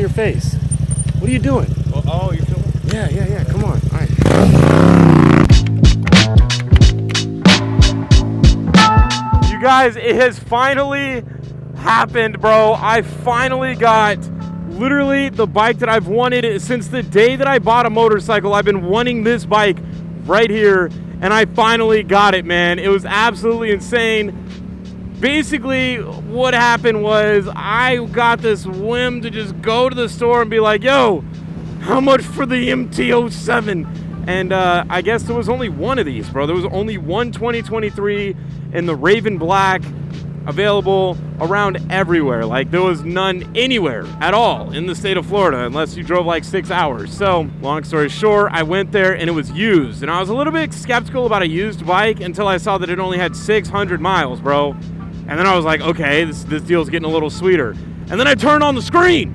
your face? What are you doing? Oh, you're filming? Yeah. Come on. All right. You guys, it has finally happened, bro. I finally got literally the bike that I've wanted since the day that I bought a motorcycle. I've been wanting this bike right here, and I finally got it, man. It was absolutely insane. Basically, what happened was I got this whim to just go to the store and be like, yo, how much for the MT07? And I guess there was only one of these, bro. There was only one 2023 in the Raven Black available around everywhere. Like, there was none anywhere at all in the state of Florida unless you drove like 6 hours. So, long story short, I went there and it was used. And I was a little bit skeptical about a used bike until I saw that it only had 600 miles, bro. And then I was like, okay, this deal's getting a little sweeter. And then I turned on the screen.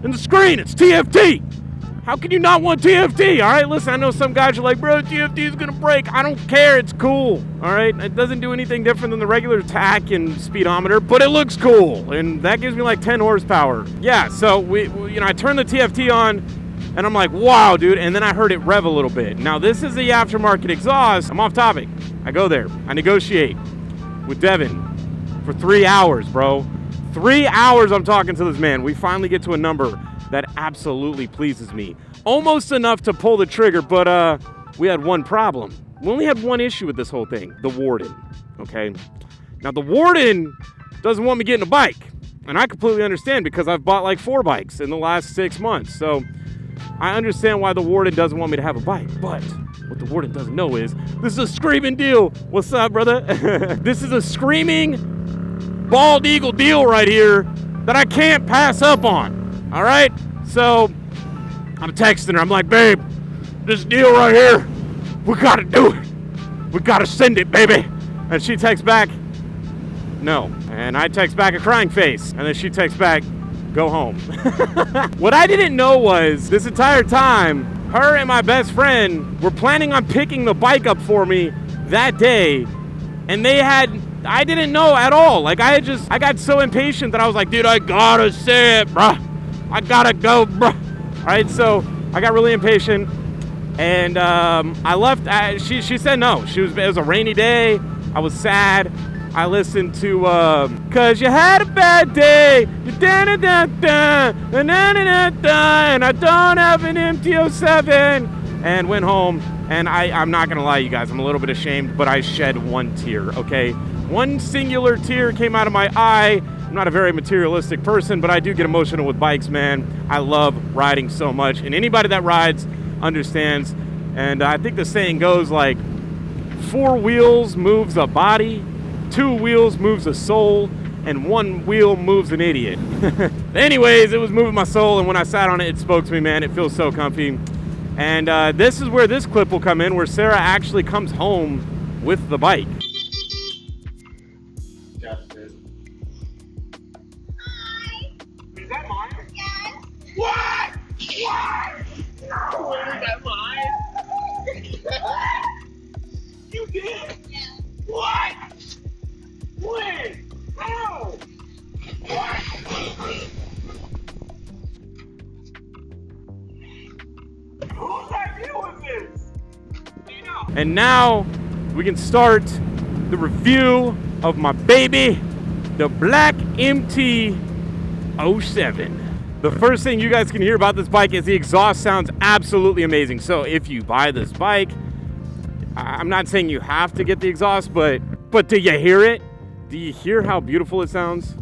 And the screen, it's TFT. How can you not want TFT? All right, listen, I know some guys are like, bro, TFT is going to break. I don't care. It's cool. All right, it doesn't do anything different than the regular tach and speedometer, but it looks cool. And that gives me like 10 horsepower. Yeah, so I turned the TFT on, and I'm like, wow, dude. And then I heard it rev a little bit. Now, this is the aftermarket exhaust. I'm off topic. I go there. I negotiate with Devin for 3 hours, bro. 3 hours I'm talking to this man. We finally get to a number that absolutely pleases me. Almost enough to pull the trigger, but we had one problem. We only had one issue with this whole thing. The warden, okay? Now, the warden doesn't want me getting a bike. And I completely understand because I've bought like 4 bikes in the last 6 months. So I understand why the warden doesn't want me to have a bike. But what the warden doesn't know is this is a screaming deal. What's up, brother? This is a screaming bald eagle deal right here that I can't pass up on. All right? So I'm texting her. I'm like, babe, this deal right here, we got to do it. We got to send it, baby. And she texts back, no. And I text back a crying face. And then she texts back, go home. What I didn't know was this entire time, her and my best friend were planning on picking the bike up for me that day. And I didn't know at all. Like, I got so impatient that I was like, dude, I gotta see it, bruh. I gotta go, bruh. All right, so I got really impatient. And I left. She said no. It was a rainy day. I was sad. I listened to Cause You Had a Bad Day, da-da-da-da, da-da-da-da, and I don't have an MT07, and went home. And I'm not gonna lie, you guys, I'm a little bit ashamed, but I shed one tear, okay? One singular tear came out of my eye. I'm not a very materialistic person, but I do get emotional with bikes, man. I love riding so much, and anybody that rides understands. And I think the saying goes like, 4 wheels moves a body, 2 wheels moves a soul, and 1 wheel moves an idiot. Anyways, it was moving my soul, and when I sat on it, it spoke to me, man. It feels so comfy. And this is where this clip will come in, where Sarah actually comes home with the bike. Is that mine? Yes. What? No. Is that mine? You did? Yeah. What? When? How? What? Whose idea was this? You know. And now we can start the review of my baby, the black MT07. The first thing you guys can hear about this bike is the exhaust sounds absolutely amazing. So if you buy this bike, I'm not saying you have to get the exhaust, but do you hear it? Do you hear how beautiful it sounds?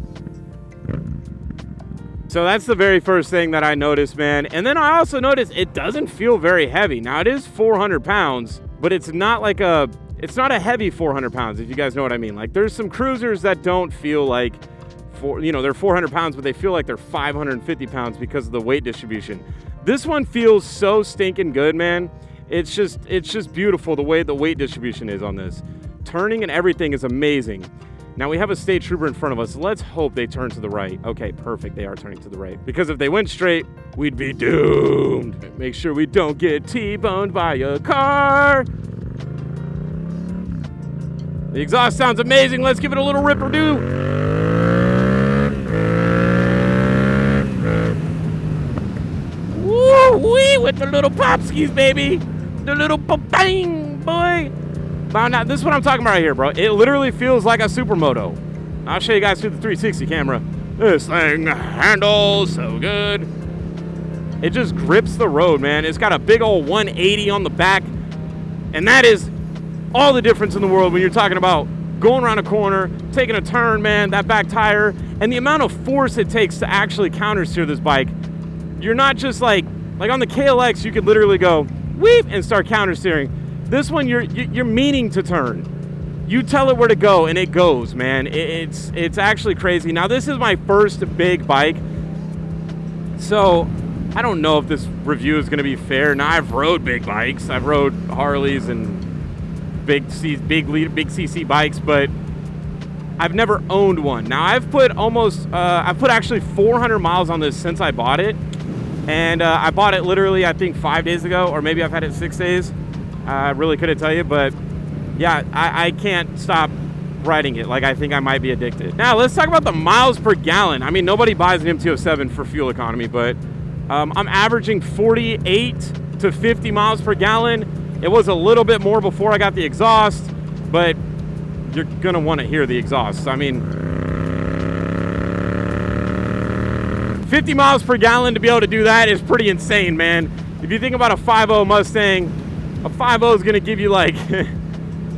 So that's the very first thing that I noticed, man. And then I also noticed it doesn't feel very heavy. Now it is 400 pounds, but it's not a heavy 400 pounds, if you guys know what I mean. Like, there's some cruisers that don't feel like, they're 400 pounds, but they feel like they're 550 pounds because of the weight distribution. This one feels so stinking good, man. It's just beautiful the way the weight distribution is on this. Turning and everything is amazing. Now we have a state trooper in front of us. Let's hope they turn to the right. Okay, perfect. They are turning to the right. Because if they went straight, we'd be doomed. Make sure we don't get T-boned by a car. The exhaust sounds amazing. Let's give it a little rip-a-doo. Wee with the little popskis, baby. The little bang, boy. Now, this is what I'm talking about right here, bro. It literally feels like a supermoto. I'll show you guys through the 360 camera. This thing handles so good. It just grips the road, man. It's got a big old 180 on the back. And that is all the difference in the world when you're talking about going around a corner, taking a turn, man, that back tire, and the amount of force it takes to actually countersteer this bike. You're not just like on the KLX, you could literally go weep and start countersteering. This one, you're meaning to turn. You tell it where to go, and it goes, man. It's actually crazy. Now, this is my first big bike, so I don't know if this review is going to be fair. Now, I've rode big bikes. I've rode Harleys and big CC bikes, but I've never owned one. Now, I've put actually 400 miles on this since I bought it, and I bought it literally, I think, 5 days ago, or maybe I've had it 6 days. I really couldn't tell you, but yeah, I can't stop riding it. Like, I think I might be addicted. Now, let's talk about the miles per gallon. I mean, nobody buys an MT07 for fuel economy, but I'm averaging 48 to 50 miles per gallon. It was a little bit more before I got the exhaust, but you're gonna want to hear the exhaust. I mean, 50 miles per gallon to be able to do that is pretty insane, man. If you think about a 5.0 Mustang, a 5.0 is gonna give you like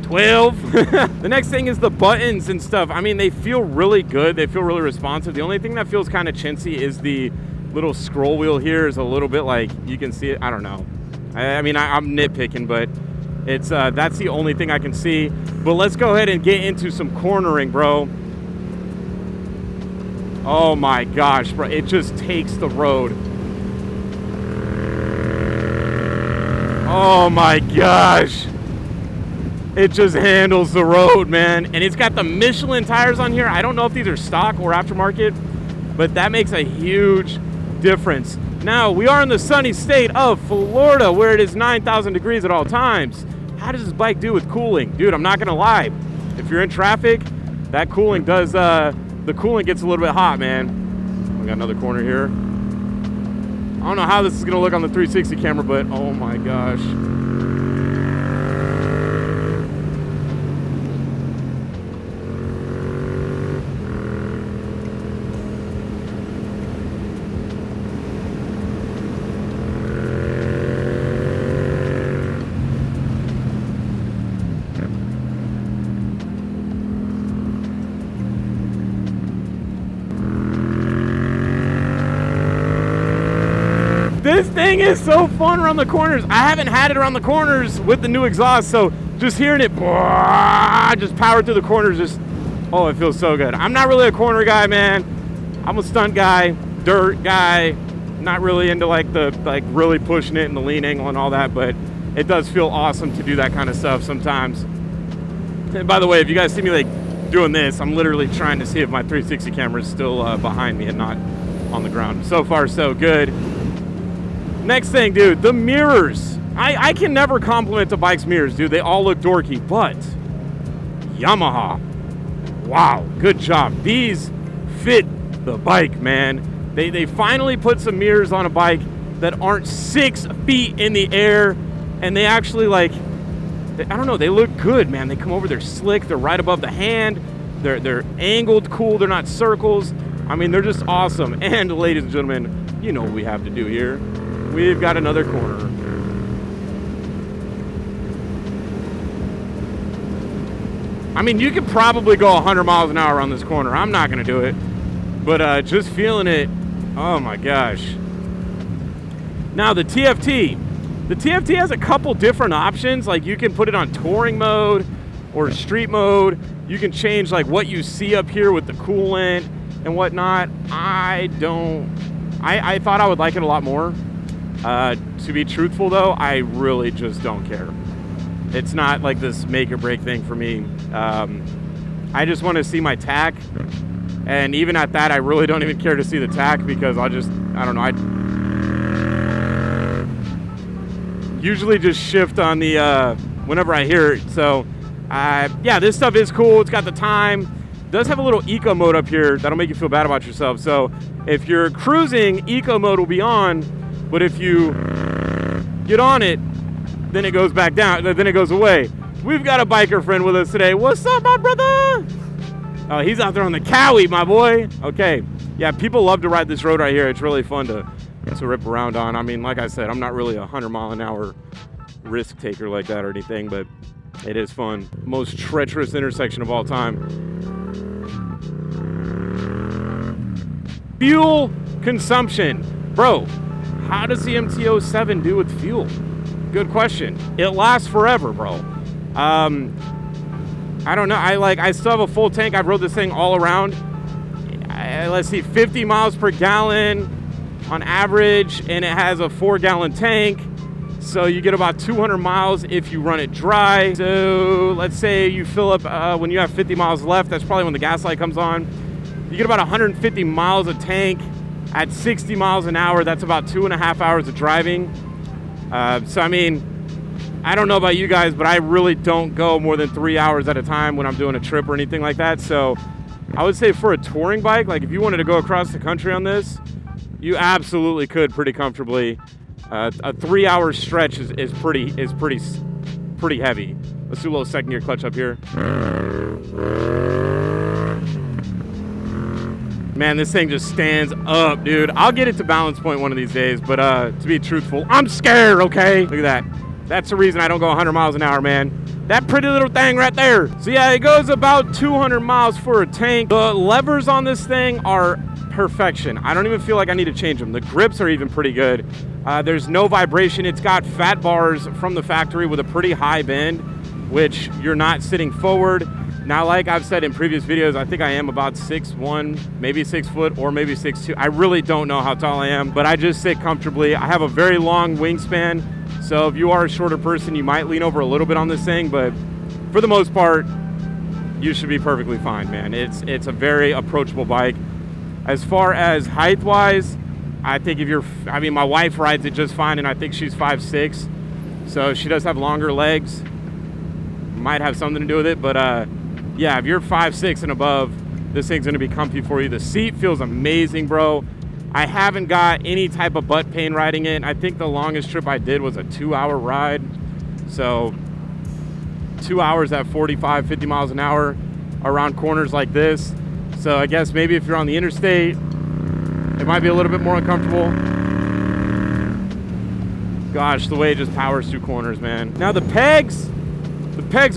12. The next thing is the buttons and stuff. I mean, they feel really good. They feel really responsive. The only thing that feels kind of chintzy is the little scroll wheel here is a little bit like, you can see it. I don't know. I mean, I'm nitpicking, but it's that's the only thing I can see. But let's go ahead and get into some cornering, bro. Oh my gosh, bro. It just takes the road. Oh my gosh. It just handles the road, man. And it's got the Michelin tires on here. I don't know if these are stock or aftermarket, but that makes a huge difference. Now, we are in the sunny state of Florida, where it is 9,000 degrees at all times. How does this bike do with cooling? Dude, I'm not gonna lie. If you're in traffic, that cooling does, the coolant gets a little bit hot, man. We got another corner here. I don't know how this is gonna look on the 360 camera, but oh my gosh. This thing is so fun around the corners. I haven't had it around the corners with the new exhaust, so just hearing it just power through the corners, just, oh, it feels so good. I'm not really a corner guy, man. I'm a stunt guy, dirt guy. Not really into like really pushing it and the lean angle and all that, but it does feel awesome to do that kind of stuff sometimes. And by the way, if you guys see me like doing this, I'm literally trying to see if my 360 camera is still behind me and not on the ground. So far, so good. Next thing, dude, the mirrors. I can never compliment the bike's mirrors, dude. They all look dorky, but Yamaha, wow, good job. These fit the bike, man. They finally put some mirrors on a bike that aren't 6 feet in the air, and they actually, like, I don't know, they look good, man. They come over, they're slick, they're right above the hand, they're angled cool, they're not circles. I mean, they're just awesome. And ladies and gentlemen, you know what we have to do here. We've got another corner. I mean, you could probably go 100 miles an hour on this corner. I'm not gonna do it, but just feeling it, oh my gosh. Now the TFT. The TFT has a couple different options. Like, you can put it on touring mode or street mode. You can change like what you see up here with the coolant and whatnot. I thought I would like it a lot more. To be truthful though, I really just don't care. It's not like this make or break thing for me. I just want to see my tack, and even at that, I really don't even care to see the tack, because I don't know, I usually just shift on the whenever I hear it. So yeah, this stuff is cool. It's got the time. It does have a little eco mode up here that'll make you feel bad about yourself. So if you're cruising, eco mode will be on. But if you get on it, then it goes back down, then it goes away. We've got a biker friend with us today. What's up, my brother? Oh, he's out there on the Cowie, my boy. Okay, yeah, people love to ride this road right here. It's really fun to rip around on. I mean, like I said, I'm not really a 100-mile-an-hour risk taker like that or anything, but it is fun. Most treacherous intersection of all time. Fuel consumption. Bro, how does the MT07 do with fuel? Good question. It lasts forever, bro. I don't know. I still have a full tank. I've rode this thing all around. Let's see, 50 miles per gallon on average, and it has a 4-gallon tank. So you get about 200 miles if you run it dry. So let's say you fill up when you have 50 miles left. That's probably when the gas light comes on. You get about 150 miles of tank at 60 miles an hour. That's about 2.5 hours of driving. So I mean, I don't know about you guys, but I really don't go more than 3 hours at a time when I'm doing a trip or anything like that. So I would say for a touring bike, like if you wanted to go across the country on this, you absolutely could pretty comfortably. A 3-hour stretch is pretty heavy. Let's do a little second gear clutch up here. Man, this thing just stands up, dude. I'll get it to balance point one of these days, but to be truthful, I'm scared, okay? Look at that. That's the reason I don't go 100 miles an hour, man. That pretty little thing right there. So yeah, it goes about 200 miles for a tank. The levers on this thing are perfection. I don't even feel like I need to change them. The grips are even pretty good. There's no vibration. It's got fat bars from the factory with a pretty high bend, which you're not sitting forward. Now, like I've said in previous videos, I think I am about 6'1", maybe 6 foot, or maybe 6'2". I really don't know how tall I am, but I just sit comfortably. I have a very long wingspan, so if you are a shorter person, you might lean over a little bit on this thing, but for the most part, you should be perfectly fine, man. It's a very approachable bike. As far as height-wise, I think my wife rides it just fine, and I think she's 5'6", so she does have longer legs. Might have something to do with it, but yeah, if you're 5'6" and above, this thing's gonna be comfy for you. The seat feels amazing, bro. I haven't got any type of butt pain riding it. I think the longest trip I did was a 2-hour ride. So 2 hours at 45, 50 miles an hour around corners like this. So I guess maybe if you're on the interstate, it might be a little bit more uncomfortable. Gosh, the way it just powers through corners, man. Now the pegs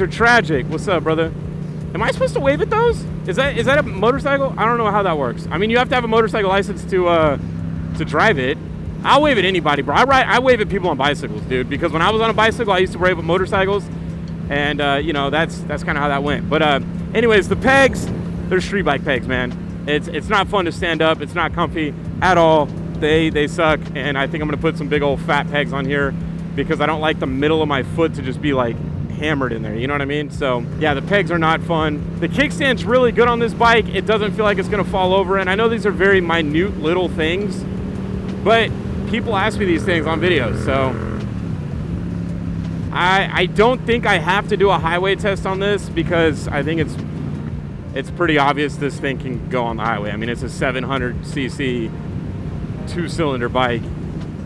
are tragic. What's up, brother? Am I supposed to wave at those? Is that a motorcycle? I don't know how that works. I mean, you have to have a motorcycle license to drive it. I'll wave at anybody, bro. I wave at people on bicycles, dude, because when I was on a bicycle, I used to wave at motorcycles, and you know, that's kind of how that went. But anyways, the pegs, they're street bike pegs, man. It's not fun to stand up. It's not comfy at all. They suck, and I think I'm gonna put some big old fat pegs on here because I don't like the middle of my foot to just be like hammered in there, you know what I mean? So yeah, the pegs are not fun. The kickstand's really good on this bike. It doesn't feel like it's gonna fall over, and I know these are very minute little things, but people ask me these things on videos, so I don't think I have to do a highway test on this because I think it's pretty obvious this thing can go on the highway. I mean, it's a 700cc 2-cylinder bike,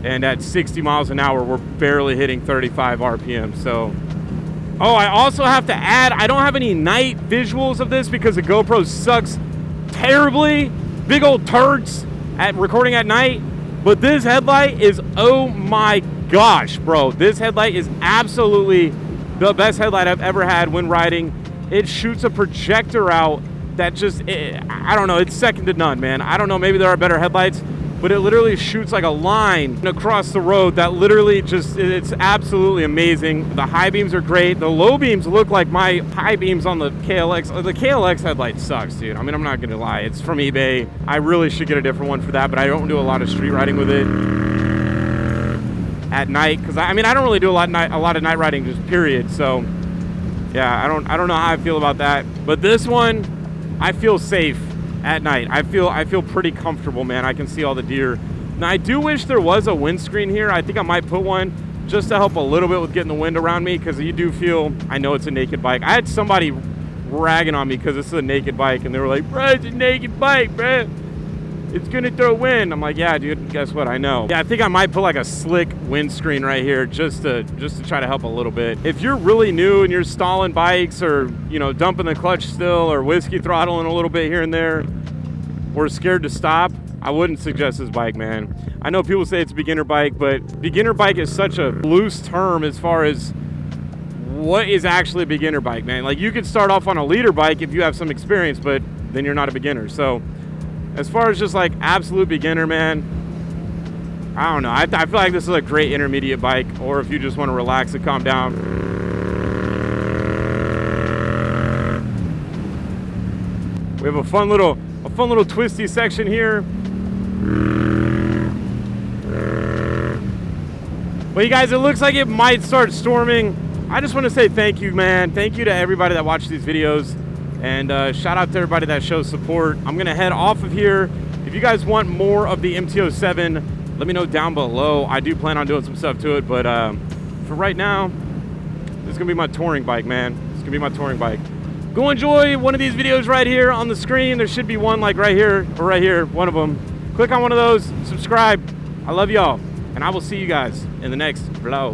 and at 60 miles an hour we're barely hitting 35 RPM. So oh, I also have to add, I don't have any night visuals of this because the GoPro sucks terribly. Big old turds at recording at night. But this headlight is, oh my gosh, bro. This headlight is absolutely the best headlight I've ever had when riding. It shoots a projector out that just, I don't know, it's second to none, man. I don't know, maybe there are better headlights, but it literally shoots like a line across the road that literally just, it's absolutely amazing. The high beams are great. The low beams look like my high beams on the KLX. The KLX headlight sucks, dude. I mean, I'm not gonna lie. It's from eBay. I really should get a different one for that, but I don't do a lot of street riding with it at night, because I mean, I don't really do a lot of night riding, just period. So yeah, I don't know how I feel about that. But this one, I feel safe at night. I feel pretty comfortable, man. I can see all the deer. Now, I do wish there was a windscreen here. I think I might put one just to help a little bit with getting the wind around me, because you do feel, I know it's a naked bike. I had somebody ragging on me because this is a naked bike, and they were like, bro, it's a naked bike, bro. it's gonna throw wind. I'm like, yeah, dude, guess what? I know. Yeah, I think I might put like a slick windscreen right here just to try to help a little bit. If you're really new and you're stalling bikes or, you know, dumping the clutch still or whiskey throttling a little bit here and there or scared to stop, I wouldn't suggest this bike, man. I know people say it's a beginner bike, but beginner bike is such a loose term as far as what is actually a beginner bike, man. Like, you could start off on a leader bike if you have some experience, but then you're not a beginner. So as far as just like absolute beginner, man, I don't know. I feel like this is a great intermediate bike, or if you just want to relax and calm down. We have a fun little twisty section here. Well, you guys, it looks like it might start storming. I just want to say thank you, man. Thank you to everybody that watched these videos. And shout out to everybody that shows support. I'm going to head off of here. If you guys want more of the MT07, let me know down below. I do plan on doing some stuff to it. But for right now, this is going to be my touring bike, man. It's going to be my touring bike. Go enjoy one of these videos right here on the screen. There should be one like right here or right here, one of them. Click on one of those, subscribe. I love y'all. And I will see you guys in the next vlog.